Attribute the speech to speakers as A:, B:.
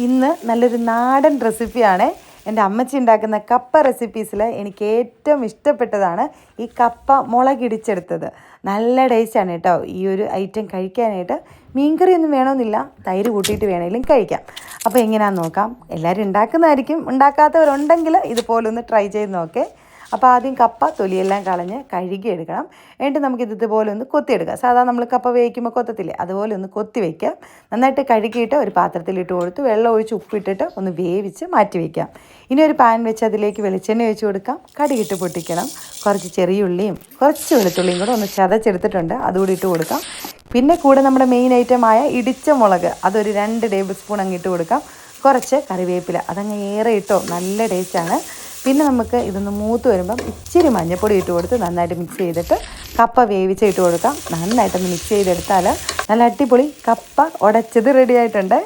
A: ഇന്ന് നല്ലൊരു നാടൻ റെസിപ്പിയാണ്. എൻ്റെ അമ്മച്ചി ഉണ്ടാക്കുന്ന കപ്പ റെസിപ്പീസിൽ എനിക്ക് ഏറ്റവും ഇഷ്ടപ്പെട്ടതാണ് ഈ കപ്പ മുളകിടിച്ചെടുത്തത്. നല്ല ടേസ്റ്റാണ് കേട്ടോ. ഈ ഒരു ഐറ്റം കഴിക്കാനായിട്ട് മീൻകറിയൊന്നും വേണമെന്നില്ല, തൈര് കൂട്ടിയിട്ട് വേണമെങ്കിലും കഴിക്കാം. അപ്പോൾ എങ്ങനെയാണെന്ന് നോക്കാം. എല്ലാവരും ഉണ്ടാക്കുന്നതായിരിക്കും, ഉണ്ടാക്കാത്തവരുണ്ടെങ്കിൽ ഇതുപോലൊന്ന് ട്രൈ ചെയ്ത് നോക്കേ. അപ്പോൾ ആദ്യം കപ്പ തൊലിയെല്ലാം കളഞ്ഞ് കഴുകിയെടുക്കണം. എന്നിട്ട് നമുക്കിത് ഇതുപോലെ ഒന്ന് കൊത്തിയെടുക്കാം. സാധാരണ നമ്മൾ കപ്പ വേവിക്കുമ്പോൾ കൊത്തത്തില്ലേ, അതുപോലെ ഒന്ന് കൊത്തി വയ്ക്കാം. നന്നായിട്ട് കഴുകിയിട്ട് ഒരു പാത്രത്തിലിട്ട് കൊടുത്ത് വെള്ളം ഒഴിച്ച് ഉപ്പിട്ടിട്ട് ഒന്ന് വേവിച്ച് മാറ്റി വയ്ക്കാം. ഇനി ഒരു പാൻ വെച്ച് അതിലേക്ക് വെളിച്ചെണ്ണ ഒഴിച്ച് കൊടുക്കാം. കടുകിട്ട് പൊട്ടിക്കണം. കുറച്ച് ചെറിയ ഉള്ളിയും കുറച്ച് വെളുത്തുള്ളിയും കൂടെ ഒന്ന് ചതച്ചെടുത്തിട്ടുണ്ട്, അതുകൂടി ഇട്ട് കൊടുക്കാം. പിന്നെ കൂടെ നമ്മുടെ മെയിൻ ഐറ്റമായ ഇടിച്ച മുളക് അതൊരു 2 ടേബിൾ സ്പൂൺ അങ്ങിട്ട് കൊടുക്കാം. കുറച്ച് കറിവേപ്പില അതങ്ങ് ഏറെ ഇട്ടോ, നല്ല ടേസ്റ്റാണ്. പിന്നെ നമുക്ക് ഇതൊന്ന് മൂത്ത് വരുമ്പം ഇച്ചിരി മഞ്ഞൾപ്പൊടി ഇട്ട് കൊടുത്ത് നന്നായിട്ട് മിക്സ് ചെയ്തിട്ട് കപ്പ വേവിച്ച് ഇട്ട് കൊടുക്കാം. നന്നായിട്ടൊന്ന് മിക്സ് ചെയ്തെടുത്താൽ നല്ല അടിപൊളി കപ്പ ഉടച്ചത് റെഡി ആയിട്ടുണ്ട്.